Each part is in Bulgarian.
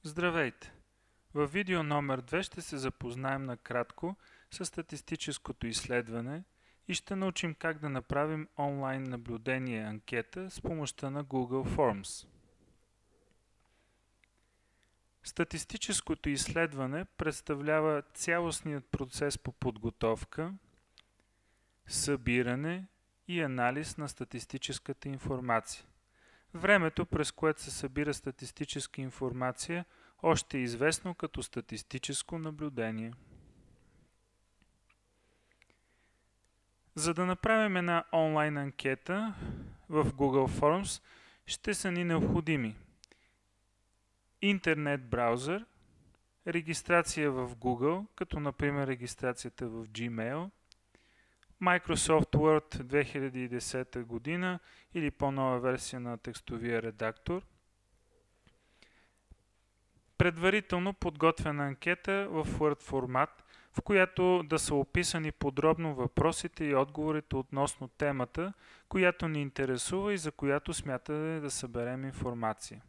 Здравейте! Във видео номер 2 ще се запознаем накратко с статистическото изследване и ще научим как да направим онлайн наблюдение анкета с помощта на Google Forms. Статистическото изследване представлява цялостният процес по подготовка, събиране и анализ на статистическата информация. Времето, през което се събира статистическа информация, още е известно като статистическо наблюдение. За да направим една онлайн анкета в Google Forms, ще са ни необходими интернет браузър, регистрация в Google, като например регистрацията в Gmail, Microsoft Word 2010 година или по-нова версия на текстовия редактор, предварително подготвена анкета в Word формат, в която да са описани подробно въпросите и отговорите относно темата, която ни интересува и за която смятате да съберем информация.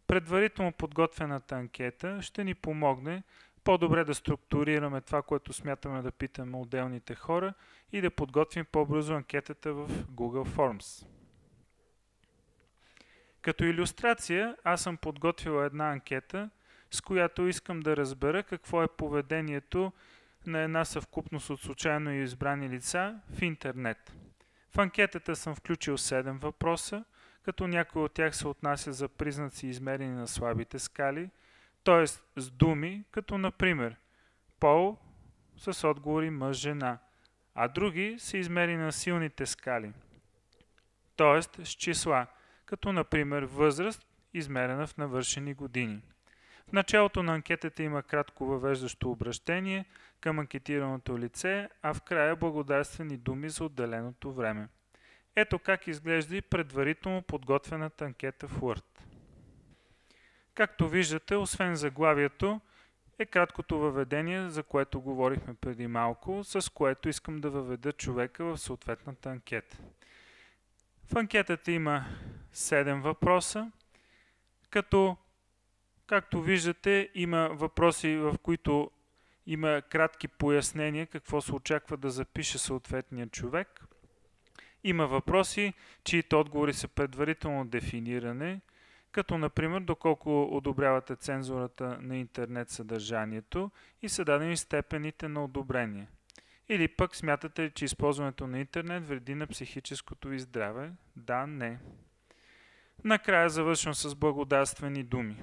Предварително подготвената анкета ще ни помогне по-добре да структурираме това, което смятаме да питаме отделните хора и да подготвим по-бързо анкетата в Google Forms. Като илюстрация, аз съм подготвил една анкета, с която искам да разбера какво е поведението на една съвкупност от случайно избрани лица в интернет. В анкетата съм включил 7 въпроса, като някои от тях се отнася за признаци измерени на слабите скали, т.е. с думи, като например пол с отговори мъж-жена, а други са измерени на силните скали, т.е. с числа, като например възраст, измерена в навършени години. В началото на анкетата има кратко въвеждащо обращение към анкетираното лице, а в края благодарствени думи за отделеното време. Ето как изглежда и предварително подготвената анкета в Word. Както виждате, освен заглавието, е краткото въведение, за което говорихме преди малко, с което искам да въведа човека в съответната анкета. В анкетата има 7 въпроса, като, както виждате, има въпроси, в които има кратки пояснения какво се очаква да запише съответният човек. Има въпроси, чието отговори са предварително дефинирани, като например доколко одобрявате цензурата на интернет съдържанието и са дадени степените на одобрение. Или пък смятате, че използването на интернет вреди на психическото ви здраве? Да, не. Накрая завършвам с благодарствени думи.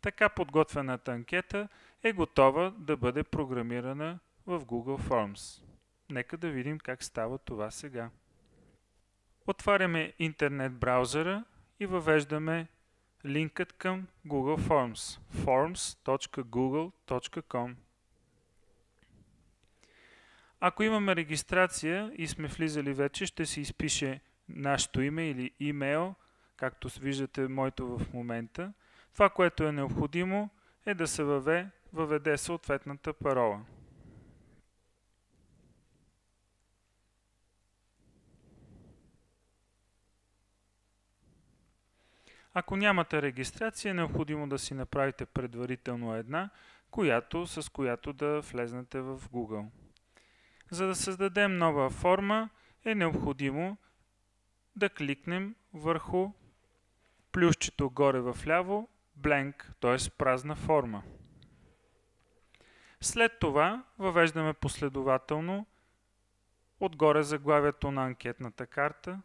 Така подготвената анкета е готова да бъде програмирана в Google Forms. Нека да видим как става това сега. Отваряме интернет браузъра и въвеждаме линкът към Google Forms forms.google.com. Ако имаме регистрация и сме влизали вече, ще се изпише нашето име или имейл, както виждате моето в момента. Това, което е необходимо, е да се въведе съответната парола. Ако нямате регистрация, е необходимо да си направите предварително една, с която да влезнете в Google. За да създадем нова форма, е необходимо да кликнем върху плюсчето горе вляво, blank, т.е. празна форма. След това въвеждаме последователно отгоре заглавието на анкетната карта,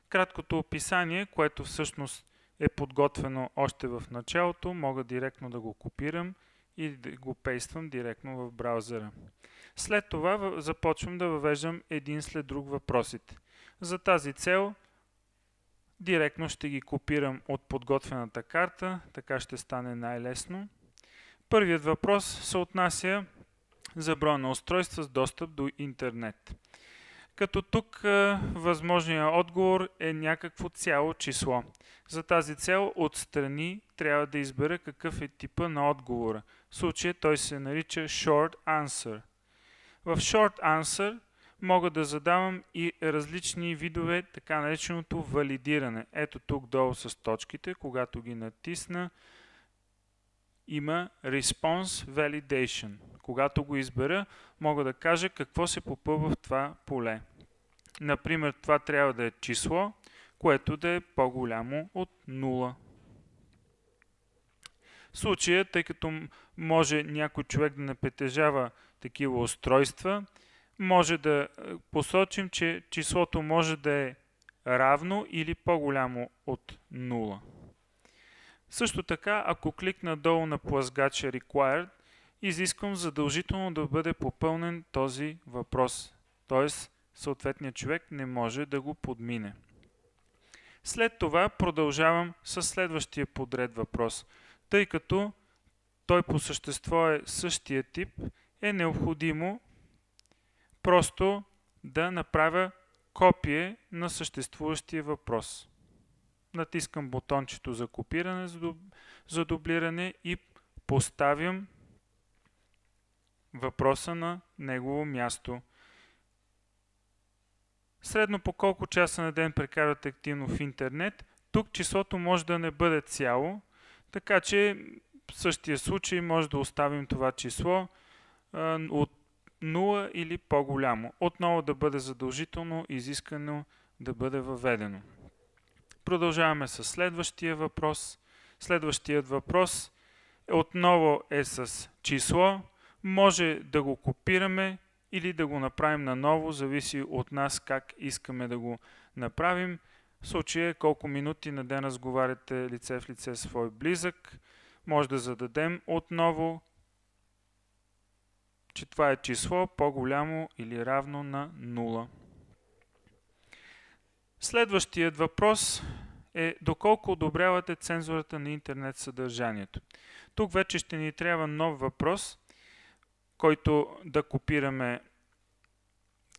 краткото описание, което всъщност е подготвено още в началото, мога директно да го копирам и да го пействам директно в браузъра. След това започвам да въвеждам един след друг въпросите. За тази цел директно ще ги копирам от подготвената карта, така ще стане най-лесно. Първият въпрос се отнася за броя на устройства с достъп до интернет. Като тук възможният отговор е някакво цяло число. За тази цел отстрани трябва да избера какъв е типа на отговора. В случая той се нарича Short Answer. В Short Answer мога да задавам и различни видове, така нареченото валидиране. Ето тук долу с точките, когато ги натисна, има Response Validation. Когато го избера, мога да кажа какво се попълва в това поле. Например, това трябва да е число, което да е по-голямо от 0. В случая, тъй като може някой човек да не притежава такива устройства, може да посочим, че числото може да е равно или по-голямо от 0. Също така, ако кликна долу на плъзгача Required, изисквам задължително да бъде попълнен този въпрос, т.е. съответният човек не може да го подмине. След това продължавам с следващия подред въпрос. Тъй като той по същество е същия тип, е необходимо просто да направя копие на съществуващия въпрос. Натискам бутончето за копиране, за дублиране и поставям въпроса на негово място. Средно по колко часа на ден прекарвате активно в интернет? Тук числото може да не бъде цяло, така че в същия случай може да оставим това число от 0 или по-голямо. Отново да бъде задължително изискано да бъде въведено. Продължаваме с следващия въпрос. Следващият въпрос отново е с число. Може да го копираме или да го направим наново, зависи от нас как искаме да го направим. В случая колко минути на ден разговаряте лице в лице с свой близък. Може да зададем отново, че това е число по-голямо или равно на 0. Следващият въпрос е доколко одобрявате цензурата на интернет съдържанието. Тук вече ще ни трябва нов въпрос, който да копираме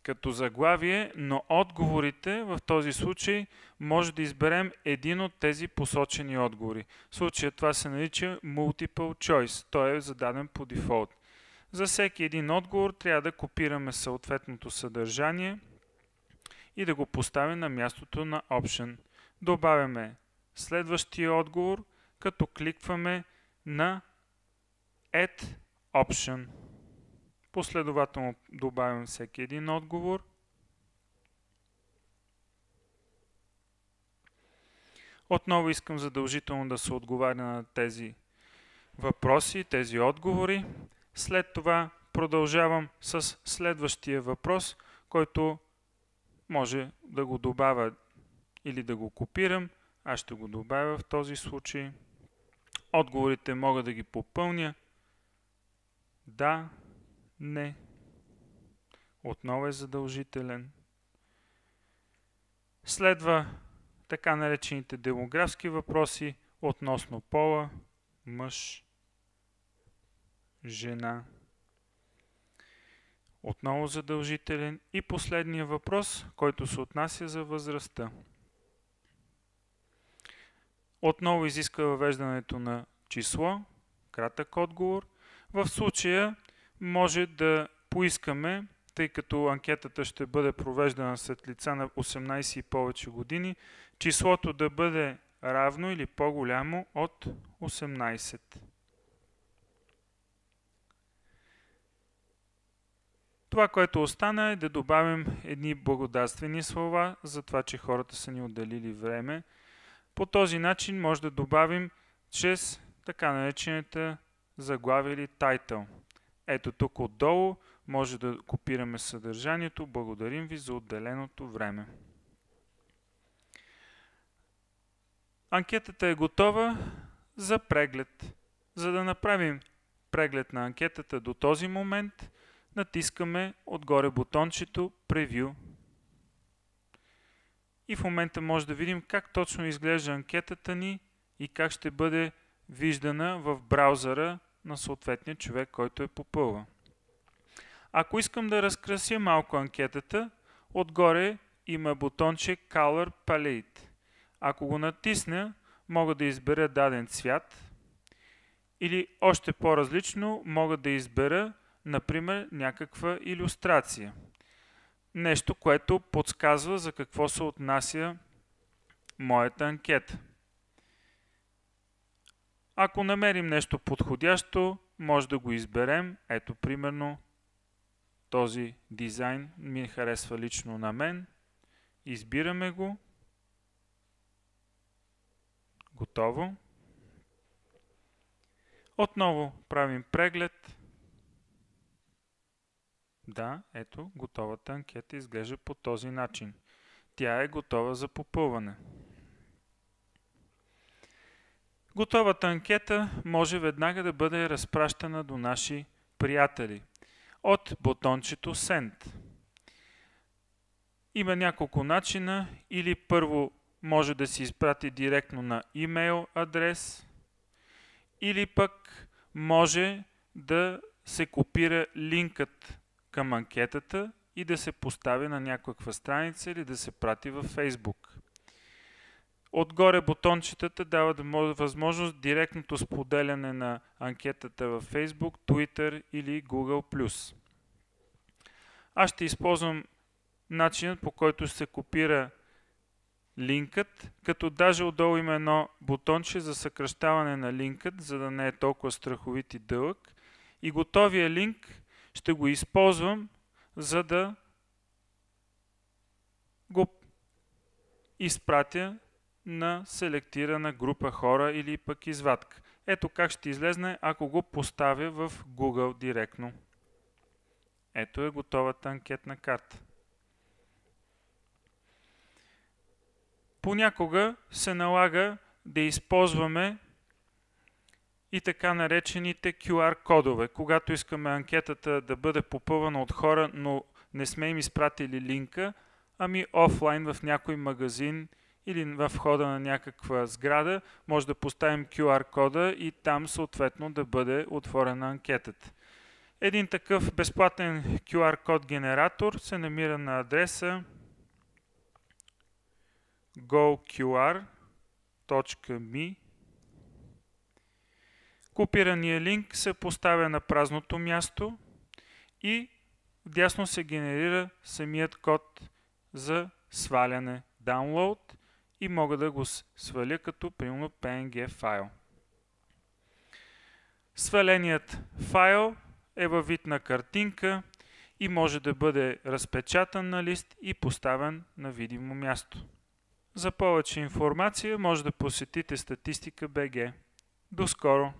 като заглавие, но отговорите в този случай може да изберем един от тези посочени отговори. В случая това се нарича Multiple Choice, той е зададен по дефолт. За всеки един отговор трябва да копираме съответното съдържание и да го поставим на мястото на Option. Добавяме следващия отговор, като кликваме на Add Option. Последователно добавям всеки един отговор. Отново искам задължително да се отговаря на тези въпроси, тези отговори. След това продължавам с следващия въпрос, който може да го добавя или да го копирам. Аз ще го добавя в този случай. Отговорите мога да ги попълня. Да, не. Отново е задължителен. Следва така наречените демографски въпроси относно пола, мъж, жена. Отново задължителен. И последния въпрос, който се отнася за възрастта. Отново изиска въвеждането на число, кратък отговор. В случая може да поискаме, тъй като анкетата ще бъде провеждана след лица на 18 и повече години, числото да бъде равно или по-голямо от 18. Това, което остана е да добавим едни благодарствени слова за това, че хората са ни отделили време. По този начин може да добавим чрез така наречената заглавие или title. Ето тук отдолу може да копираме съдържанието. Благодарим ви за отделеното време. Анкетата е готова за преглед. За да направим преглед на анкетата до този момент, натискаме отгоре бутончето Preview. И в момента може да видим как точно изглежда анкетата ни и как ще бъде виждана в браузъра на съответния човек, който е попълва. Ако искам да разкрася малко анкетата, отгоре има бутонче Color Palette. Ако го натисна, мога да избера даден цвят или още по-различно мога да избера, например, някаква илюстрация. нещо, което подсказва за какво се отнася моята анкета. Ако намерим нещо подходящо, може да го изберем. Ето, примерно, този дизайн ми харесва лично на мен. Избираме го. Готово. Отново правим преглед. Да, ето, готовата анкета изглежда по този начин. Тя е готова за попълване. Готовата анкета може веднага да бъде разпращана до наши приятели от бутончето Send. Има няколко начина. Или първо може да се изпрати директно на имейл адрес, или пък може да се копира линкът към анкетата и да се постави на някаква страница или да се прати във Facebook. Отгоре бутончетата дават възможност директното споделяне на анкетата във Facebook, Twitter или Google+. Аз ще използвам начинът, по който ще се копира линкът, като даже отдолу има едно бутонче за съкращаване на линкът, за да не е толкова страховит и дълъг. И готовия линк ще го използвам, за да го изпратя на селектирана група хора или пък извадка. Ето как ще излезне, ако го поставя в Google директно. Ето е готовата анкетна карта. Понякога се налага да използваме и така наречените QR кодове. Когато искаме анкетата да бъде попълвана от хора, но не сме им изпратили линка, ами офлайн в някой магазин или в входа на някаква сграда, може да поставим QR кода и там съответно да бъде отворена анкетата. Един такъв безплатен QR код генератор се намира на адреса goqr.me. Копирания линк се поставя на празното място и вдясно се генерира самият код за сваляне, download, и мога да го сваля като примерно PNG файл. Сваленият файл е във вид на картинка и може да бъде разпечатан на лист и поставен на видимо място. За повече информация може да посетите Статистика.bg. До скоро!